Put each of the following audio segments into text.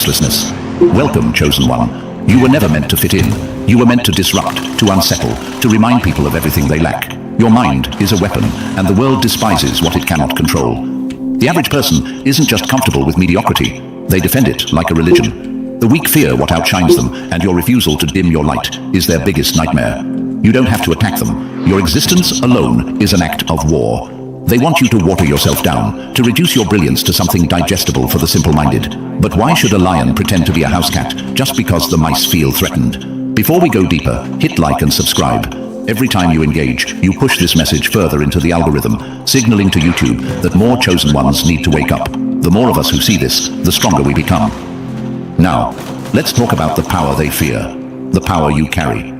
uselessness. Welcome, Chosen One. You were never meant to fit in. You were meant to disrupt, to unsettle, to remind people of everything they lack. Your mind is a weapon, and the world despises what it cannot control. The average person isn't just comfortable with mediocrity. They defend it like a religion. The weak fear what outshines them, and your refusal to dim your light is their biggest nightmare. You don't have to attack them. Your existence alone is an act of war. They want you to water yourself down, to reduce your brilliance to something digestible for the simple-minded. But why should a lion pretend to be a house cat just because the mice feel threatened? Before we go deeper, hit like and subscribe. Every time you engage, you push this message further into the algorithm, signaling to YouTube that more chosen ones need to wake up. The more of us who see this, the stronger we become. Now, let's talk about the power they fear, the power you carry.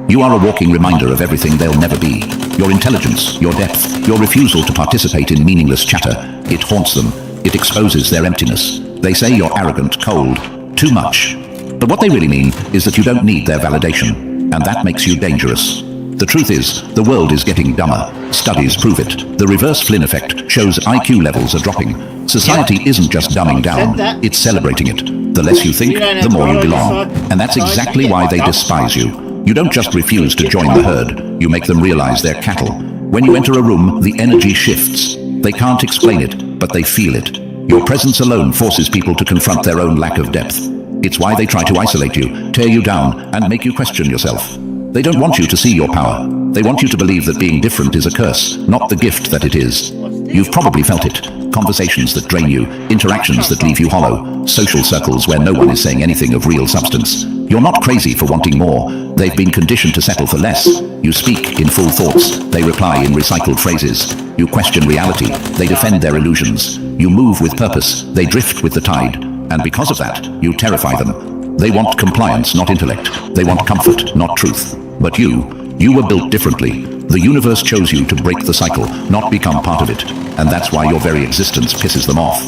You are a walking reminder of everything they'll never be. Your intelligence, your depth, your refusal to participate in meaningless chatter. It haunts them. It exposes their emptiness. They say you're arrogant, cold, too much. But what they really mean is that you don't need their validation, and that makes you dangerous. The truth is, the world is getting dumber. Studies prove it. The reverse Flynn effect shows IQ levels are dropping. Society isn't just dumbing down, it's celebrating it. The less you think, the more you belong. And that's exactly why they despise you. You don't just refuse to join the herd, you make them realize they're cattle. When you enter a room, the energy shifts. They can't explain it, but they feel it. Your presence alone forces people to confront their own lack of depth. It's why they try to isolate you, tear you down, and make you question yourself. They don't want you to see your power. They want you to believe that being different is a curse, not the gift that it is. You've probably felt it. Conversations that drain you, interactions that leave you hollow, social circles where no one is saying anything of real substance. You're not crazy for wanting more. They've been conditioned to settle for less. You speak in full thoughts. They reply in recycled phrases. You question reality. They defend their illusions. You move with purpose. They drift with the tide. And because of that, you terrify them. They want compliance, not intellect. They want comfort, not truth. But you were built differently. The universe chose you to break the cycle, not become part of it. And that's why your very existence pisses them off.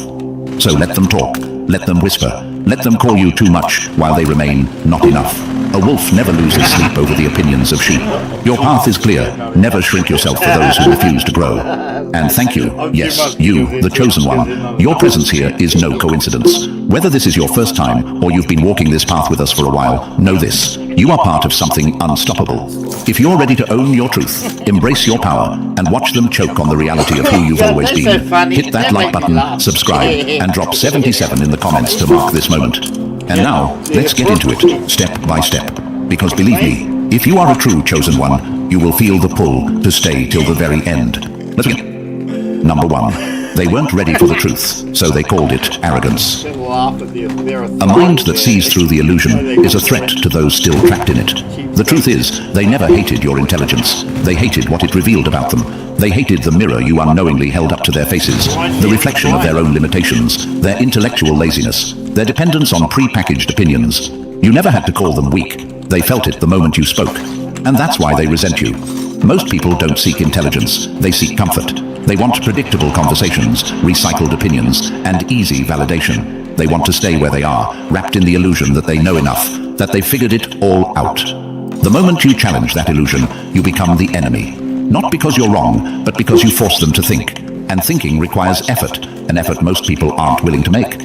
So let them talk. Let them whisper. Let them call you too much while they remain not enough. A wolf never loses sleep over the opinions of sheep. Your path is clear. Never shrink yourself for those who refuse to grow. And thank you, yes, you, the chosen one. Your presence here is no coincidence. Whether this is your first time or you've been walking this path with us for a while, know this. You are part of something unstoppable. If you're ready to own your truth, embrace your power, and watch them choke on the reality of who you've always been, hit that like button, subscribe, and drop 77 in the comments to mark this moment. And now, let's get into it, step by step. Because believe me, if you are a true chosen one, you will feel the pull to stay till the very end. Let's begin. Number 1. They weren't ready for the truth, so they called it arrogance. A mind that sees through the illusion is a threat to those still trapped in it. The truth is, they never hated your intelligence. They hated what it revealed about them. They hated the mirror you unknowingly held up to their faces, the reflection of their own limitations, their intellectual laziness, their dependence on pre-packaged opinions. You never had to call them weak. They felt it the moment you spoke. And that's why they resent you. Most people don't seek intelligence. They seek comfort. They want predictable conversations, recycled opinions, and easy validation. They want to stay where they are, wrapped in the illusion that they know enough, that they've figured it all out. The moment you challenge that illusion, you become the enemy. Not because you're wrong, but because you force them to think. And thinking requires effort, an effort most people aren't willing to make.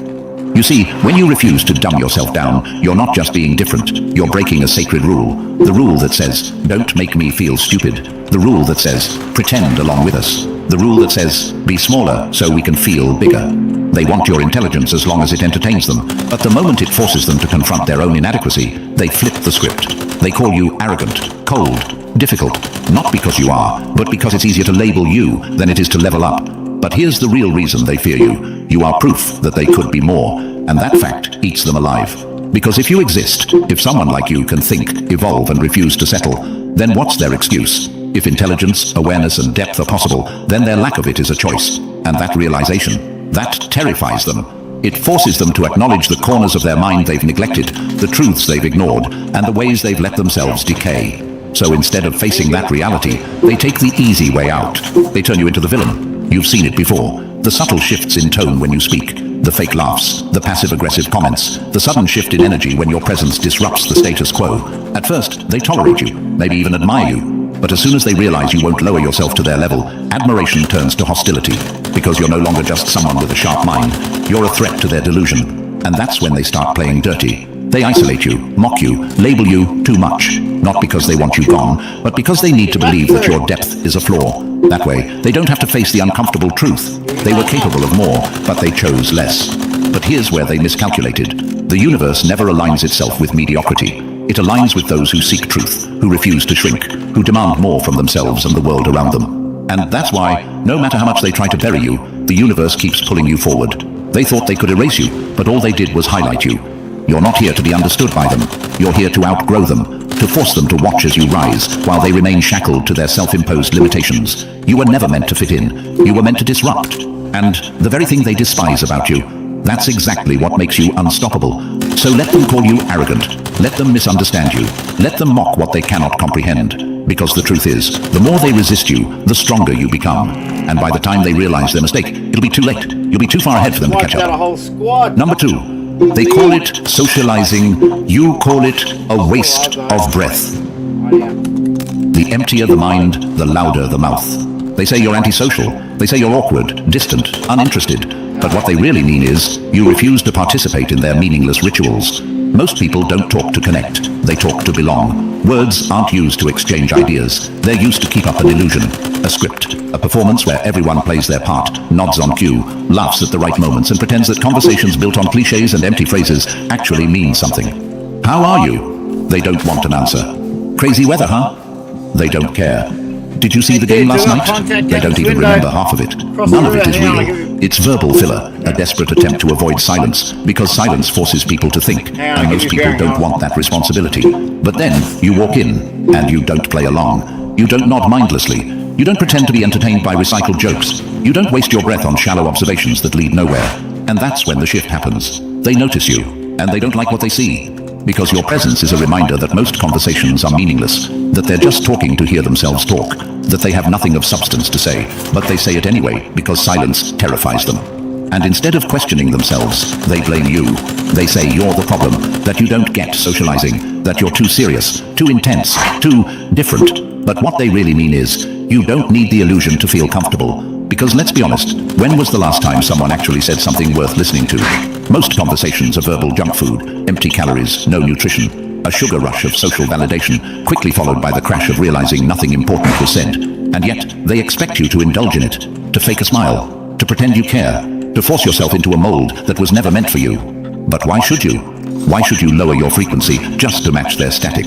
You see, when you refuse to dumb yourself down, you're not just being different, you're breaking a sacred rule. The rule that says, don't make me feel stupid. The rule that says, pretend along with us. The rule that says, be smaller so we can feel bigger. They want your intelligence as long as it entertains them, but the moment it forces them to confront their own inadequacy, they flip the script. They call you arrogant, cold, difficult, not because you are, but because it's easier to label you than it is to level up. But here's the real reason they fear you. You are proof that they could be more, and that fact eats them alive. Because if you exist, if someone like you can think, evolve, and refuse to settle, then what's their excuse? If intelligence, awareness, and depth are possible, then their lack of it is a choice. And that realization, that terrifies them. It forces them to acknowledge the corners of their mind they've neglected, the truths they've ignored, and the ways they've let themselves decay. So instead of facing that reality, they take the easy way out. They turn you into the villain. You've seen it before. The subtle shifts in tone when you speak, the fake laughs, the passive-aggressive comments, the sudden shift in energy when your presence disrupts the status quo. At first, they tolerate you, maybe even admire you. But as soon as they realize you won't lower yourself to their level, admiration turns to hostility. Because you're no longer just someone with a sharp mind, you're a threat to their delusion. And that's when they start playing dirty. They isolate you, mock you, label you too much. Not because they want you gone, but because they need to believe that your depth is a flaw. That way, they don't have to face the uncomfortable truth. They were capable of more, but they chose less. But here's where they miscalculated. The universe never aligns itself with mediocrity. It aligns with those who seek truth, who refuse to shrink, who demand more from themselves and the world around them. And that's why, no matter how much they try to bury you, the universe keeps pulling you forward. They thought they could erase you, but all they did was highlight you. You're not here to be understood by them. You're here to outgrow them, to force them to watch as you rise, while they remain shackled to their self-imposed limitations. You were never meant to fit in. You were meant to disrupt. And the very thing they despise about you, that's exactly what makes you unstoppable. So let them call you arrogant. Let them misunderstand you. Let them mock what they cannot comprehend. Because the truth is, the more they resist you, the stronger you become. And by the time they realize their mistake, it'll be too late. You'll be too far ahead for them to catch up. Number 2. They call it socializing. You call it a waste of breath. The emptier the mind, the louder the mouth. They say you're antisocial. They say you're awkward, distant, uninterested. But what they really mean is, you refuse to participate in their meaningless rituals. Most people don't talk to connect. They talk to belong. Words aren't used to exchange ideas. They're used to keep up an illusion, a script, a performance where everyone plays their part, nods on cue, laughs at the right moments, and pretends that conversations built on cliches and empty phrases actually mean something. How are you? They don't want an answer. Crazy weather, huh? They don't care. Did you see the game last night? They don't even remember half of it. None of it is real. It's verbal filler, a desperate attempt to avoid silence, because silence forces people to think, and most people don't want that responsibility. But then, you walk in, and you don't play along. You don't nod mindlessly. You don't pretend to be entertained by recycled jokes. You don't waste your breath on shallow observations that lead nowhere. And that's when the shift happens. They notice you, and they don't like what they see. Because your presence is a reminder that most conversations are meaningless, that they're just talking to hear themselves talk, that they have nothing of substance to say, but they say it anyway because silence terrifies them. And instead of questioning themselves, they blame you. They say you're the problem, that you don't get socializing, that you're too serious, too intense, too different. But what they really mean is, you don't need the illusion to feel comfortable. Because let's be honest, when was the last time someone actually said something worth listening to? Most conversations are verbal junk food, empty calories, no nutrition, a sugar rush of social validation, quickly followed by the crash of realizing nothing important was said. And yet, they expect you to indulge in it, to fake a smile, to pretend you care, to force yourself into a mold that was never meant for you. But why should you? Why should you lower your frequency just to match their static?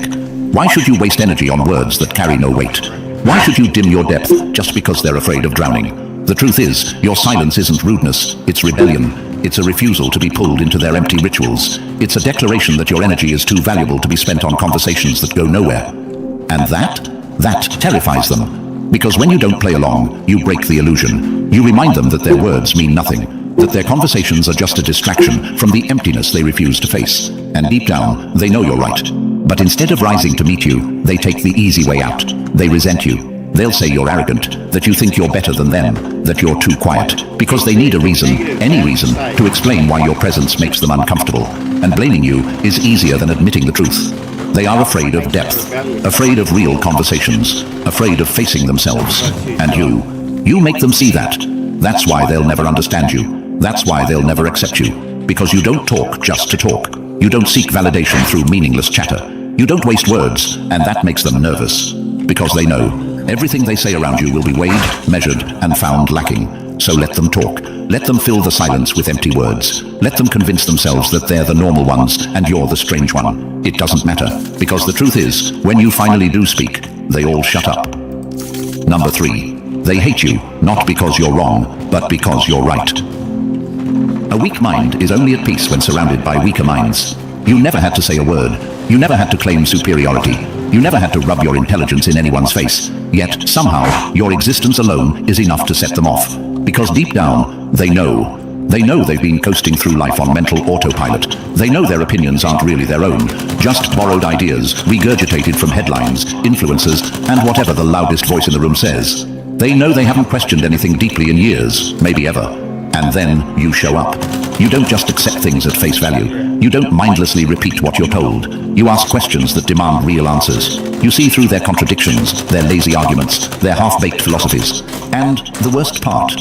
Why should you waste energy on words that carry no weight? Why should you dim your depth just because they're afraid of drowning? The truth is, your silence isn't rudeness, it's rebellion. It's a refusal to be pulled into their empty rituals. It's a declaration that your energy is too valuable to be spent on conversations that go nowhere. And that terrifies them. Because when you don't play along, you break the illusion. You remind them that their words mean nothing, that their conversations are just a distraction from the emptiness they refuse to face. And deep down, they know you're right. But instead of rising to meet you, they take the easy way out. They resent you. They'll say you're arrogant, that you think you're better than them, that you're too quiet, because they need a reason, any reason, to explain why your presence makes them uncomfortable. And blaming you is easier than admitting the truth. They are afraid of depth, afraid of real conversations, afraid of facing themselves. And you make them see that. That's why they'll never understand you. That's why they'll never accept you. Because you don't talk just to talk. You don't seek validation through meaningless chatter. You don't waste words, and that makes them nervous. Because they know everything they say around you will be weighed, measured, and found lacking. So let them talk. Let them fill the silence with empty words. Let them convince themselves that they're the normal ones and you're the strange one. It doesn't matter, because the truth is, when you finally do speak, they all shut up. Number 3. They hate you, not because you're wrong, but because you're right. A weak mind is only at peace when surrounded by weaker minds. You never had to say a word. You never had to claim superiority. You never had to rub your intelligence in anyone's face. Yet, somehow, your existence alone is enough to set them off. Because deep down, they know. They know they've been coasting through life on mental autopilot. They know their opinions aren't really their own, just borrowed ideas, regurgitated from headlines, influencers, and whatever the loudest voice in the room says. They know they haven't questioned anything deeply in years, maybe ever. And then you show up. You don't just accept things at face value. You don't mindlessly repeat what you're told. You ask questions that demand real answers. You see through their contradictions, their lazy arguments, their half-baked philosophies. And the worst part,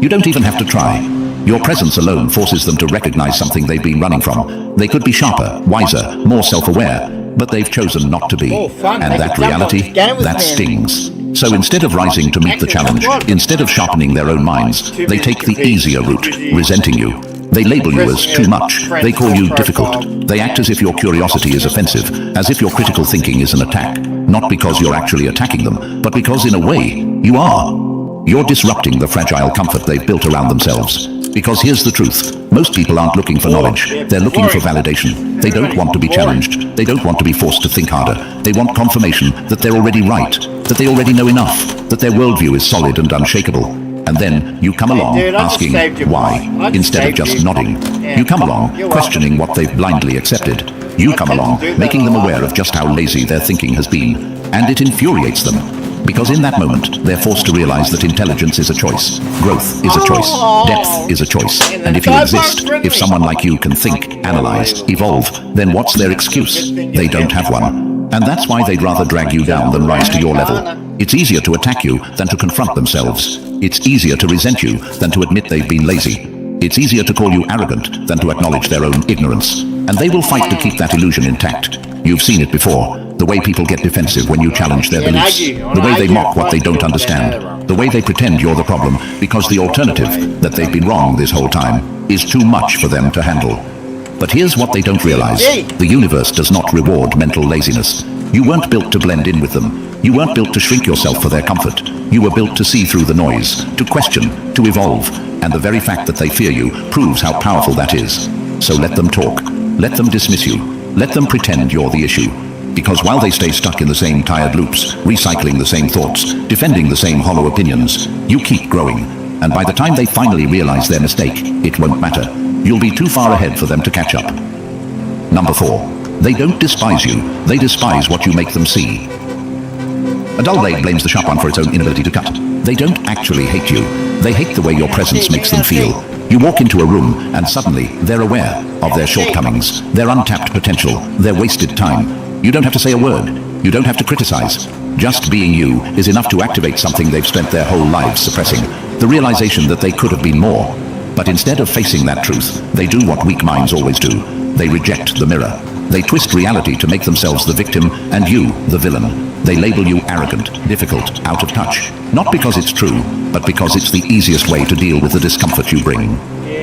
you don't even have to try. Your presence alone forces them to recognize something they've been running from. They could be sharper, wiser, more self-aware, but they've chosen not to be. And that reality, that stings. So instead of rising to meet the challenge, instead of sharpening their own minds, they take the easier route, resenting you. They label you as too much. They call you difficult. They act as if your curiosity is offensive, as if your critical thinking is an attack. Not because you're actually attacking them, but because in a way, you are. You're disrupting the fragile comfort they've built around themselves. Because here's the truth. Most people aren't looking for knowledge. They're looking for validation. They don't want to be challenged. They don't want to be forced to think harder. They want confirmation that they're already right, that they already know enough, that their worldview is solid and unshakable. And then you come along asking why, instead of just nodding. You come along questioning what they've blindly accepted. You come along making them aware of just how lazy their thinking has been. And it infuriates them. Because in that moment, they're forced to realize that intelligence is a choice. Growth is a choice. Depth is a choice. And if you exist, if someone like you can think, analyze, evolve, then what's their excuse? They don't have one. And that's why they'd rather drag you down than rise to your level. It's easier to attack you than to confront themselves. It's easier to resent you than to admit they've been lazy. It's easier to call you arrogant than to acknowledge their own ignorance. And they will fight to keep that illusion intact. You've seen it before. The way people get defensive when you challenge their beliefs. The way they mock what they don't understand. The way they pretend you're the problem because the alternative, that they've been wrong this whole time, is too much for them to handle. But here's what they don't realize. The universe does not reward mental laziness. You weren't built to blend in with them. You weren't built to shrink yourself for their comfort. You were built to see through the noise, to question, to evolve. And the very fact that they fear you proves how powerful that is. So let them talk. Let them dismiss you. Let them pretend you're the issue. Because while they stay stuck in the same tired loops, recycling the same thoughts, defending the same hollow opinions, you keep growing. And by the time they finally realize their mistake, it won't matter. You'll be too far ahead for them to catch up. Number 4. They don't despise you. They despise what you make them see. A dull blade blames the sharp one for its own inability to cut. They don't actually hate you. They hate the way your presence makes them feel. You walk into a room and suddenly they're aware of their shortcomings, their untapped potential, their wasted time. You don't have to say a word. You don't have to criticize. Just being you is enough to activate something they've spent their whole lives suppressing. The realization that they could have been more. But instead of facing that truth, they do what weak minds always do. They reject the mirror. They twist reality to make themselves the victim and you the villain. They label you arrogant, difficult, out of touch. Not because it's true, but because it's the easiest way to deal with the discomfort you bring.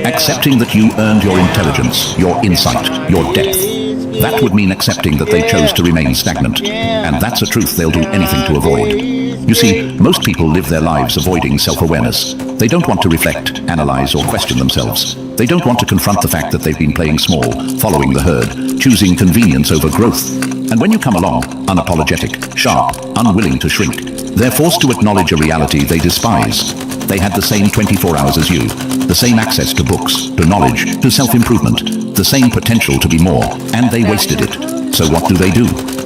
Accepting that you earned your intelligence, your insight, your depth. That would mean accepting that they chose to remain stagnant. And that's a truth they'll do anything to avoid. You see, most people live their lives avoiding self-awareness. They don't want to reflect, analyze, or question themselves. They don't want to confront the fact that they've been playing small, following the herd, choosing convenience over growth. And when you come along, unapologetic, sharp, unwilling to shrink, they're forced to acknowledge a reality they despise. They had the same 24 hours as you, the same access to books, to knowledge, to self-improvement, the same potential to be more, and they wasted it. So what do?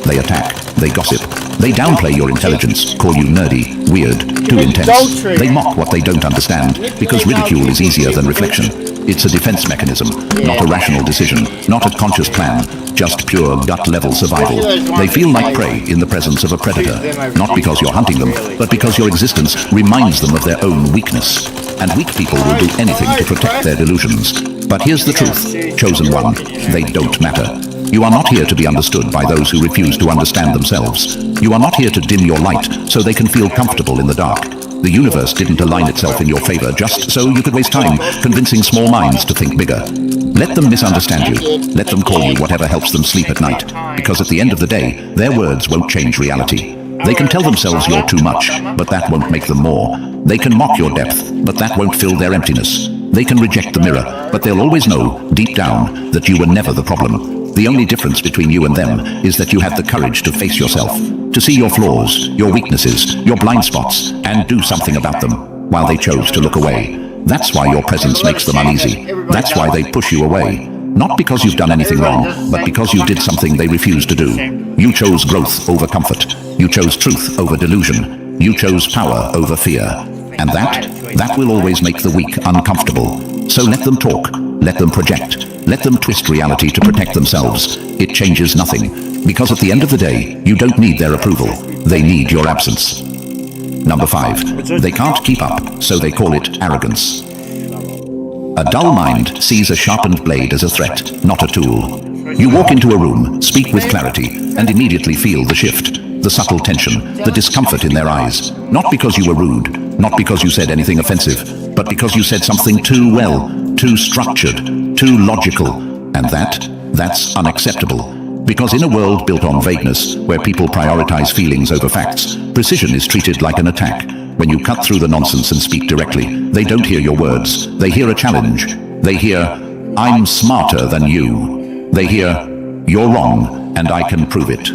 They attack, they gossip, they downplay your intelligence, call you nerdy, weird, too intense. They mock what they don't understand, because ridicule is easier than reflection. It's a defense mechanism, not a rational decision, not a conscious plan, just pure gut-level survival. They feel like prey in the presence of a predator, not because you're hunting them, but because your existence reminds them of their own weakness. And weak people will do anything to protect their delusions. But here's the truth, chosen one, they don't matter. You are not here to be understood by those who refuse to understand themselves. You are not here to dim your light so they can feel comfortable in the dark. The universe didn't align itself in your favor just so you could waste time convincing small minds to think bigger. Let them misunderstand you. Let them call you whatever helps them sleep at night. Because at the end of the day, their words won't change reality. They can tell themselves you're too much, but that won't make them more. They can mock your depth, but that won't fill their emptiness. They can reject the mirror, but they'll always know, deep down, that you were never the problem. The only difference between you and them is that you had the courage to face yourself, to see your flaws, your weaknesses, your blind spots, and do something about them, while they chose to look away. That's why your presence makes them uneasy. That's why they push you away. Not because you've done anything wrong, but because you did something they refused to do. You chose growth over comfort. You chose truth over delusion. You chose power over fear. And that will always make the weak uncomfortable. So let them talk. Let them project. Let them twist reality to protect themselves. It changes nothing. Because at the end of the day, you don't need their approval. They need your absence. Number 5. They can't keep up, so they call it arrogance. A dull mind sees a sharpened blade as a threat, not a tool. You walk into a room, speak with clarity, and immediately feel the shift, the subtle tension, the discomfort in their eyes. Not because you were rude, not because you said anything offensive, but because you said something too well, too structured, too logical. And that's unacceptable. Because in a world built on vagueness, where people prioritize feelings over facts, precision is treated like an attack. When you cut through the nonsense and speak directly, they don't hear your words. They hear a challenge. They hear, I'm smarter than you. They hear, you're wrong, and I can prove it.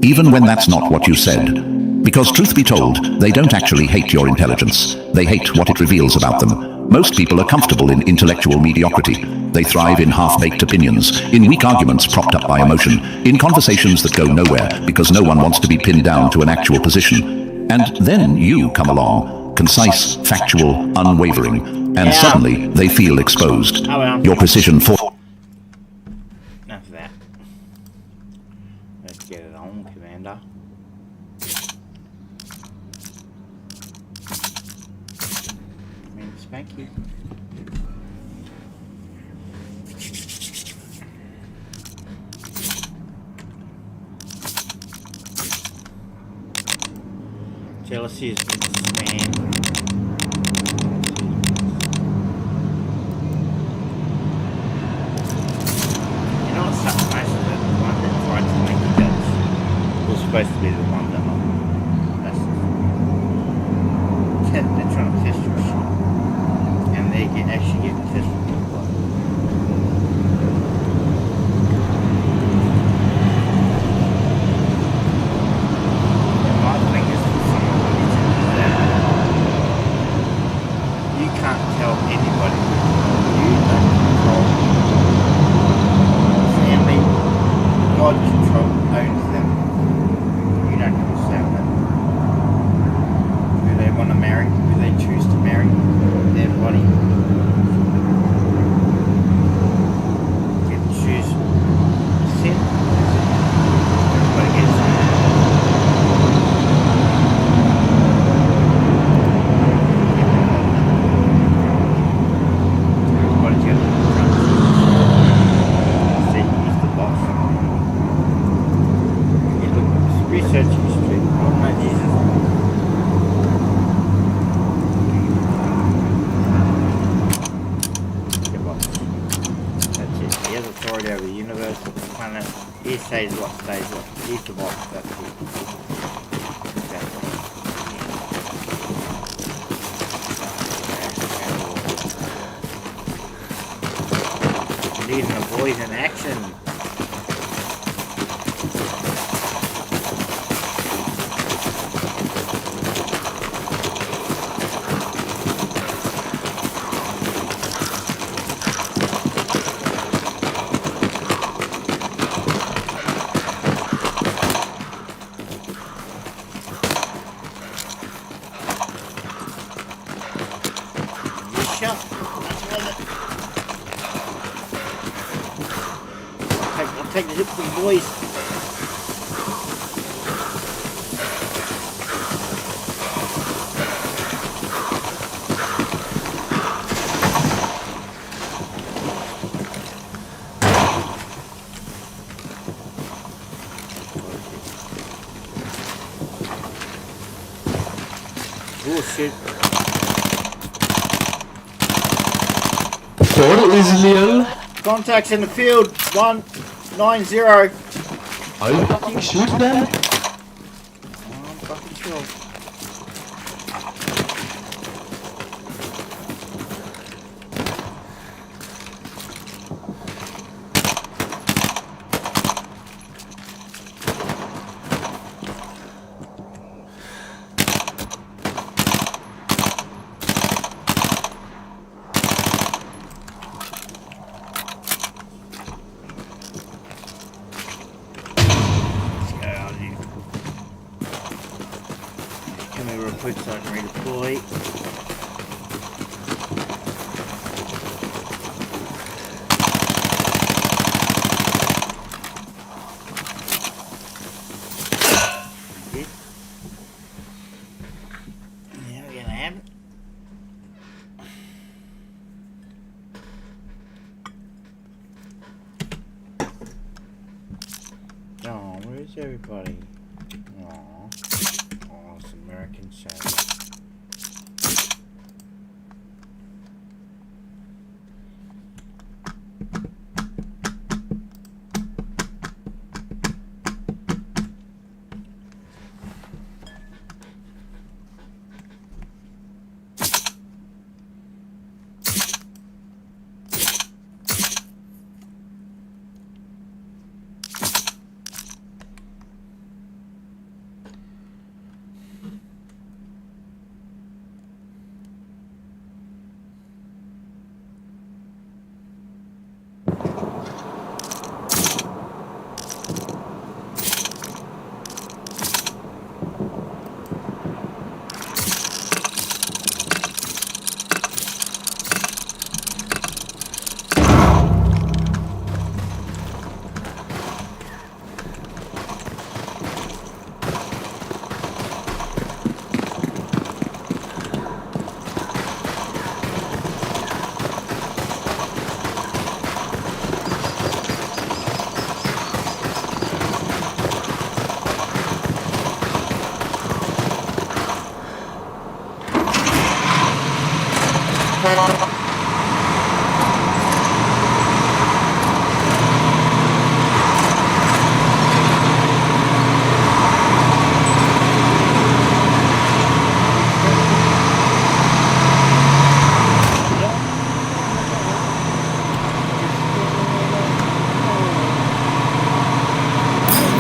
Even when that's not what you said. Because truth be told, they don't actually hate your intelligence. They hate what it reveals about them. Most people are comfortable in intellectual mediocrity. They thrive in half-baked opinions, in weak arguments propped up by emotion, in conversations that go nowhere because no one wants to be pinned down to an actual position. And then you come along, concise, factual, unwavering, and suddenly they feel exposed. Your precision for... Enough of that. Let's get it on, Commander. Thank you. Jealousy is weakness, man. You know what's such nice is that the one that tried to make the judge was supposed to be the one that they're trying to test your shit. And they can actually get the test from the blood. And my thing is for someone who needs to do that, you can't tell anybody you don't control family. God owns them. You don't understand that. Who they want to marry, who they choose to marry, their body. Get to choose sin. Everybody gets it. Everybody's got to front. Say he's the boss. You look, research history. Oh my Jesus. Authority over the universe, the planet. He says what stays what. He's the boss, that's it. These are the boys in action. I'll take the hip from the boys. Oh shit. What is Lil? Contacts in the field, 190. Are you fucking shoot them? I'm fucking sure. Real quick so I can redeploy. Yeah, we're gonna have it. Where's everybody? Aww. Oh, it's American show.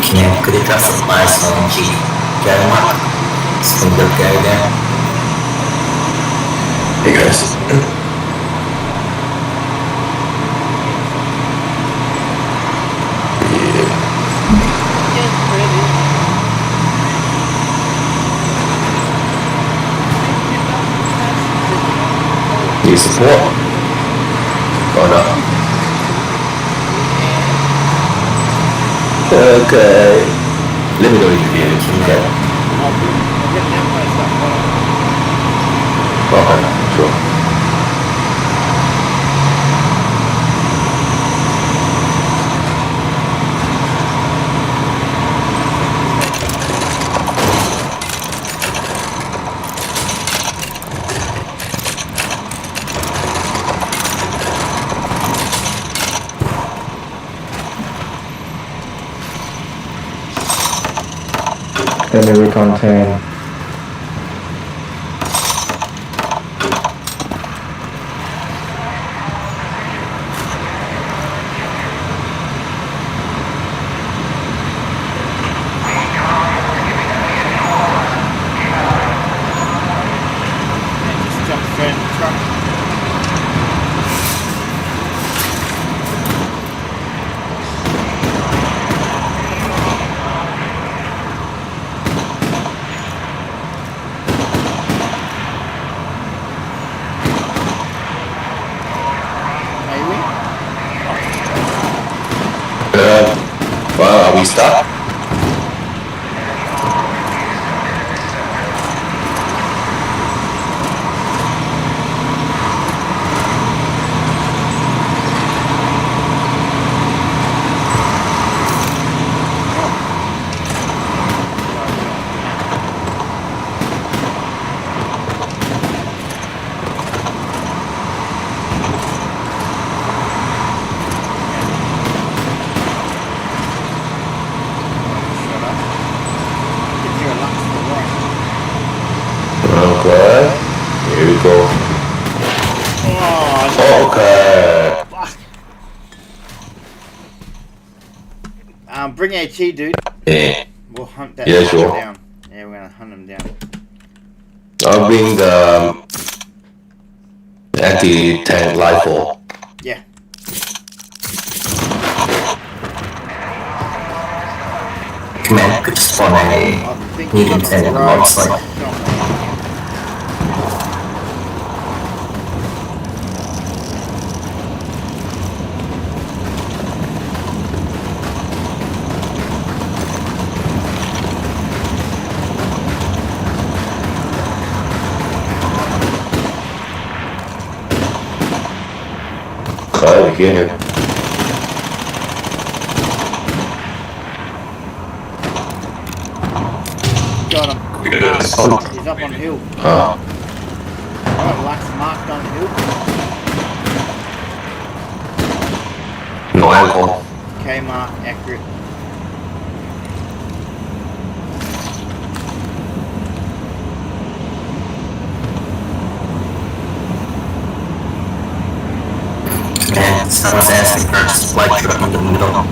Kine Kritas Maisonji Kelma Single Guide. Hey guys. Need support? Or not? Okay. Let me know if you need it, okay? Okay, sure. Enemy contain. Just jump straight in the truck. Well, are we stuck? Okay, here we go. Oh, Okay. fuck. Bring AT, dude. Yeah, We'll hunt that Yeah, fucker sure. down. Yeah, we're gonna hunt him down. I'll bring the anti-tank rifle. Yeah. Command could spawn I a think medium he's on tank the mob road. sniper. Okay, we get here. He's up on the hill. Oh. I got Lux marked on the hill. No alcohol. K mark, accurate. Man, someone's asking for a supply truck in the middle.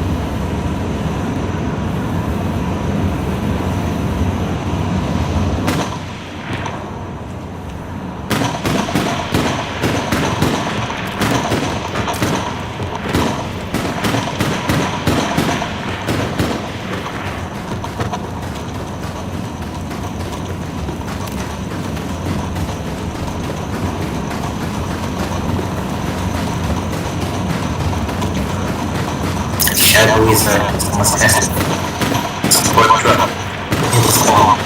Shadow is someone's asking for a support truck in the swamp.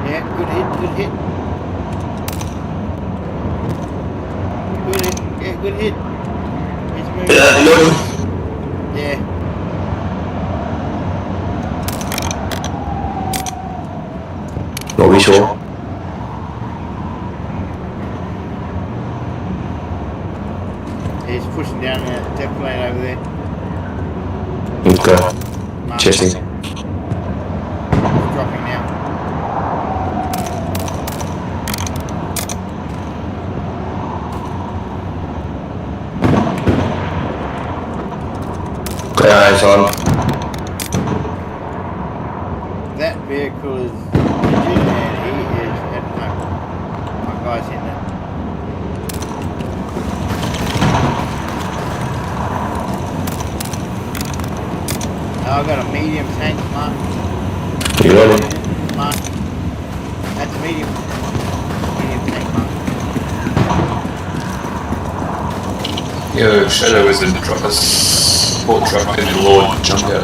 Yeah, good hit, good hit. Good hit, yeah, good hit. He's moving. Loading. Yeah. No visual. He's pushing down the depth plane over there. Okay. Mark. Chasing. He's dropping now. Clear eyes on. That vehicle is legit and he is heading home. My guy's in it. I've got a medium tank, Mark. You ready? Mark. That's a medium. Medium tank, Mark. Yo, Shadow is in the truck. A support truck in the Lord Jungle.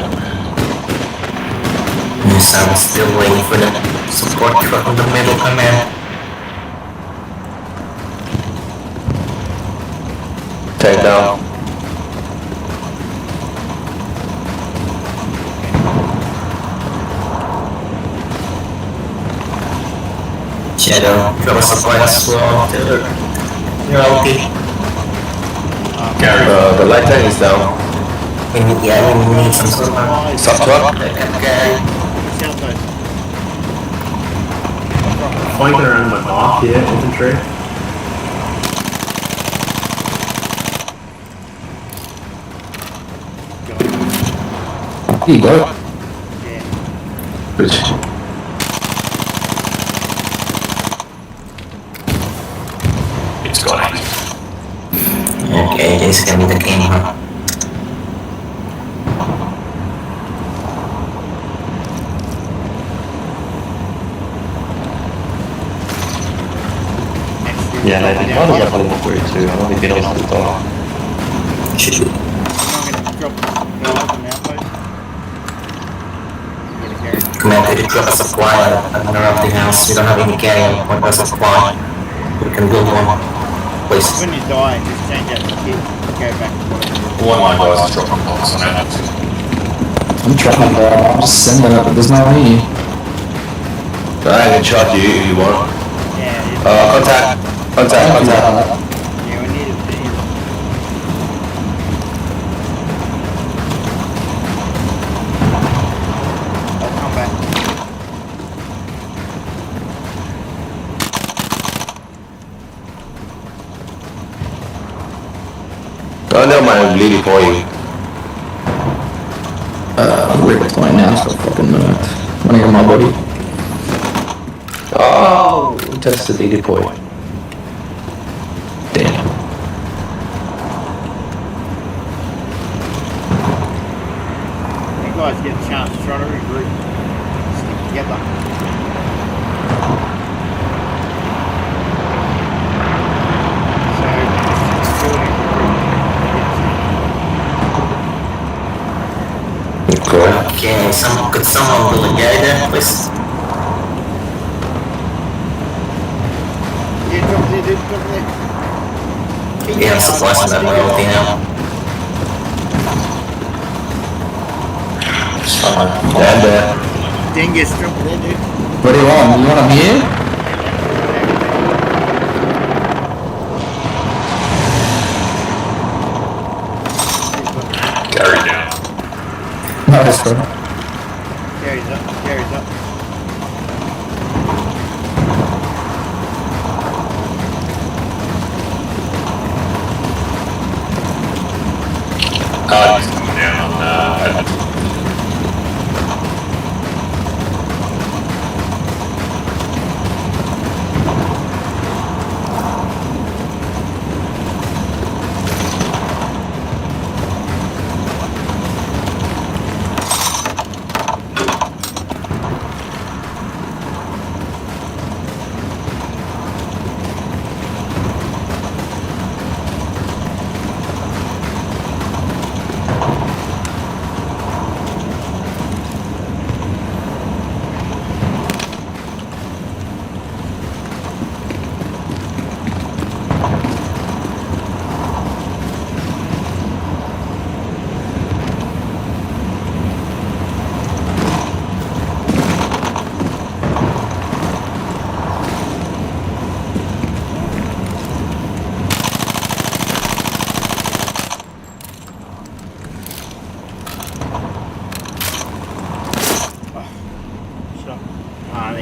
Yes, I'm still waiting for the support truck in the middle command. Take down. Shadow, drop a supply as well. You're okay. Gary. The light tank is down. We need some sort of sub truck. Okay. South coast. Flanking around my off, yeah, infantry. You got Yeah. it. Good. It's got it. Okay, this is gonna be the game, huh? Yeah, no, the others are pulling up weird too. I've only been on the door. Shoot. I'm gonna drop the guys on the outpost. Get a carry. Command, could you drop a supply at another empty house? We don't have any carry on one supply. We can build one. Please. When you die, just change out the kit. Go back to whatever. One of my guys is dropping bombs on it. I'm trying, bro. I'm just sending it, but there's no need. I can charge you if you want. Yeah, Contact. Thank you, yeah, we need it. I'll come back. Oh, never mind, I'm leading for you. We're deploying now, so fucking wanna get my body. Oh, that's the leading point. Damn. You guys get a chance to try to regroup. Stick together. So, building regroup. Okay. Okay, could someone do a guy there, please? Yeah, drop there, dude, drop there. Keep Yeah, I'm going, suppressing that loyalty now. It's fine. Down there. Dingus, drop there, dude. What do you want? You want him here? Gary down. Nice, bro. Gary's up, Gary's up. He's coming down on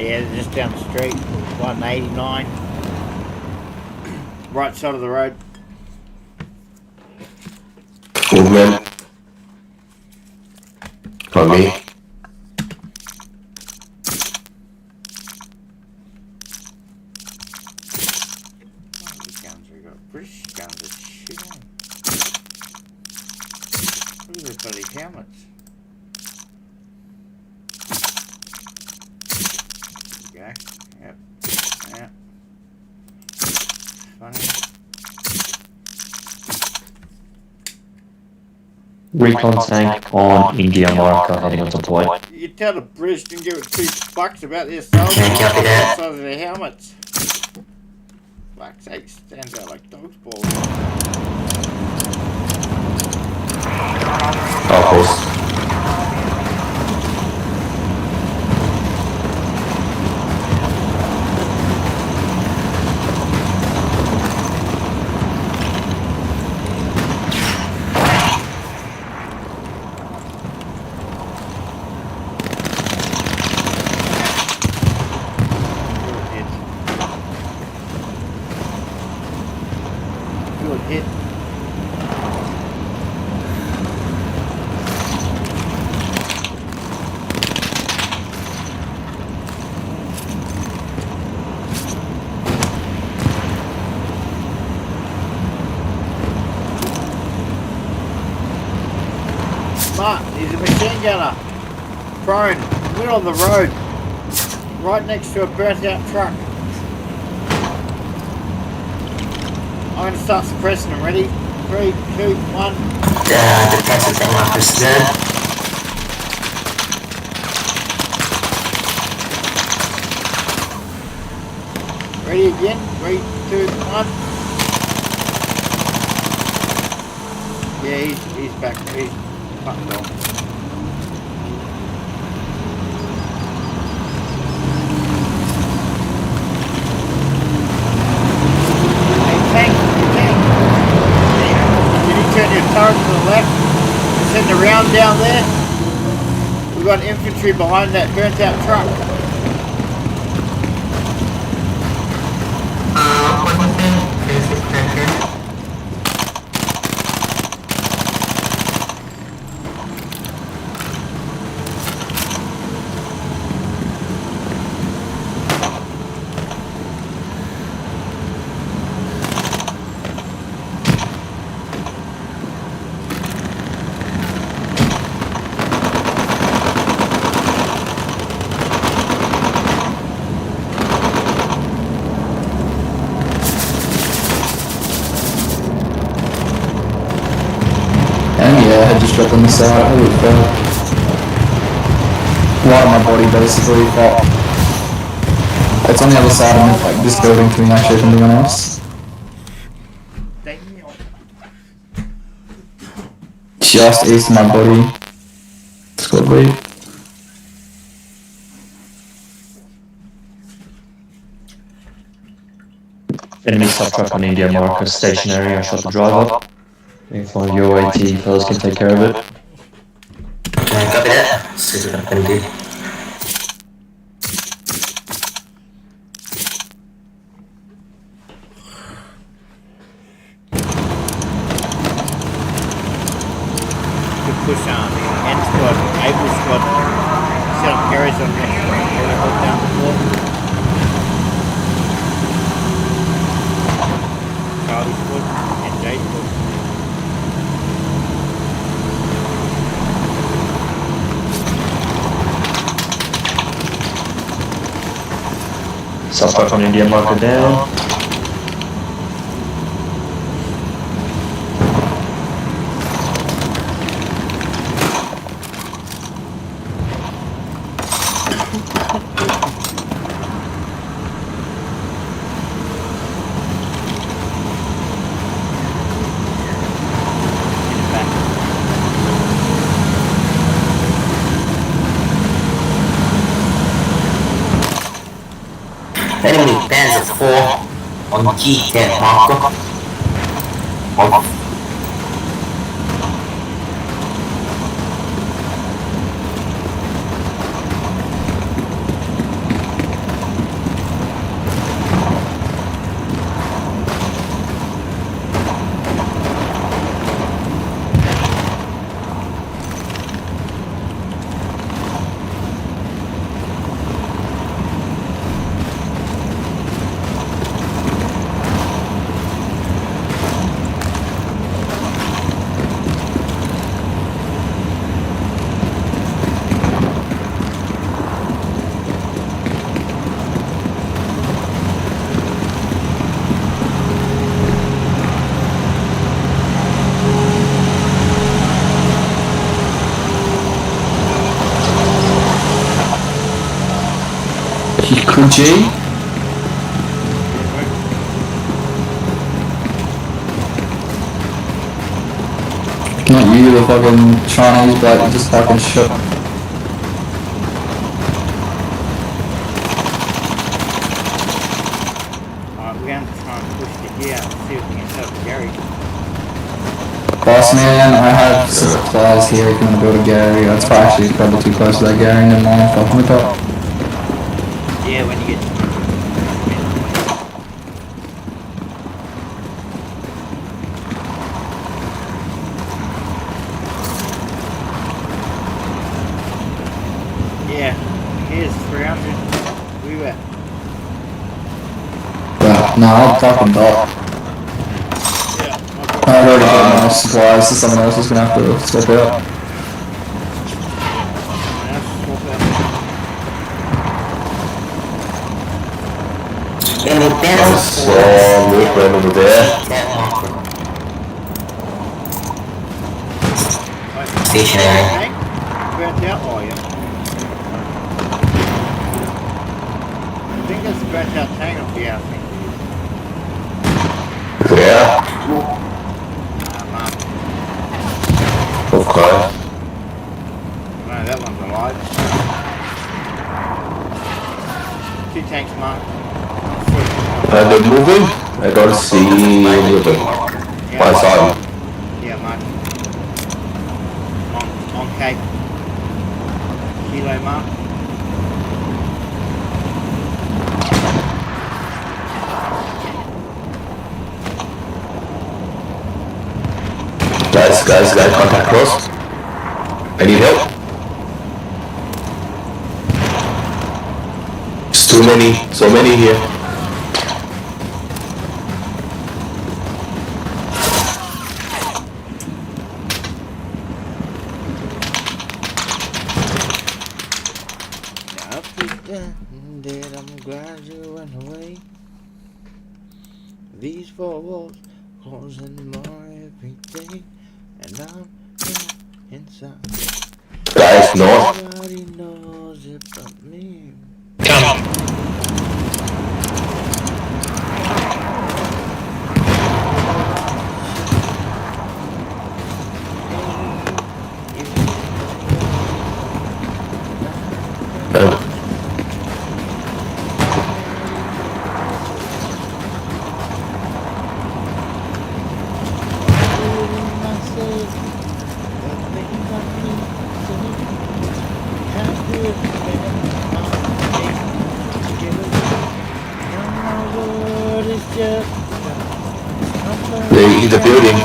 Yeah, just down the street, 189. Right side of the road. Movement. On me. These guns we got. British guns are shit on. Look at those bloody helmets. There you go. Yep. Yep. Funny. Recon tank on India marker heading on deploy. You tell the British didn't give it $2 about their soldiers. Can't copy that. The size of their helmets. Fuck's sake, stands out like dog's balls. Oh, close. Good hit. Mark, he's a machine gunner. Prone, middle of the road. Right next to a burnt out truck. I'm going to start suppressing them. Ready? 3, 2, 1. The Texas thing marker is dead. Ready again? 3, 2, 1. Yeah, he's back. He's fucked off. Turn your turret to the left and send the round down there. We've got infantry behind that burnt out truck. One thing is protected. And yeah, I just dropped on the side. Holy fuck. One of my body basically, but it's on the other side of like this building to me actually, if I'm being honest. Just east of my body. Squad lead. Enemy sub truck on India marker stationary. I shot the driver. If one of your AT fellas can take care of it. Copy that. See what I can do. Good push on N squad, Able squad. Set up carries on there. Hold down the floor. Charlie squad and J squad. Sub truck on India marker down. Enemy Panzer 4 on G10 marker. On G? Not you, the fucking Chinese bloke, just fucking shit. Alright, we're going to try and push the gear and see if we can set up Gary. Boss man, I have supplies here if you want to build a Gary. That's probably too close to that Gary, never mind, fuck me up. Yeah, when you get to yeah, here's 300. We were. Well, no, I'll fucking dot. Yeah. I've already got my supplies, so someone else is gonna have to step out. enemy Panzer 4 Oh, movement over there. G10 marker. Stationary. Burnt out, are you? I think that's a burnt out tank up here, I think. Yeah. Mark. Okay. No, that one's alive. 2 tanks, Mark. And they're moving? I don't see any of them. Yeah, I saw them. yeah, Mark. On Cape. Kilo, Mark. Guys, contact close. I need help. It's too many, so many here. Dead, I'm glad you went away. These 4 walls causing my everyday, and I'm inside. guys north. Nobody knows it but me. Come. The building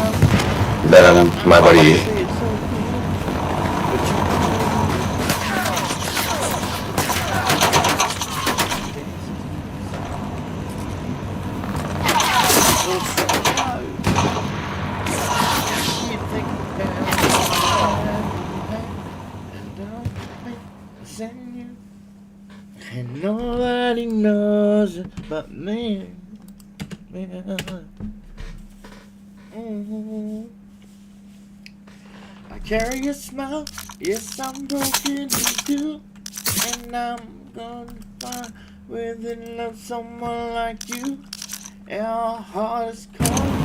that my buddy. And nobody knows it but me. I carry a smile, yes I'm broken too, and I'm gonna find within love someone like you. Our heart is cold.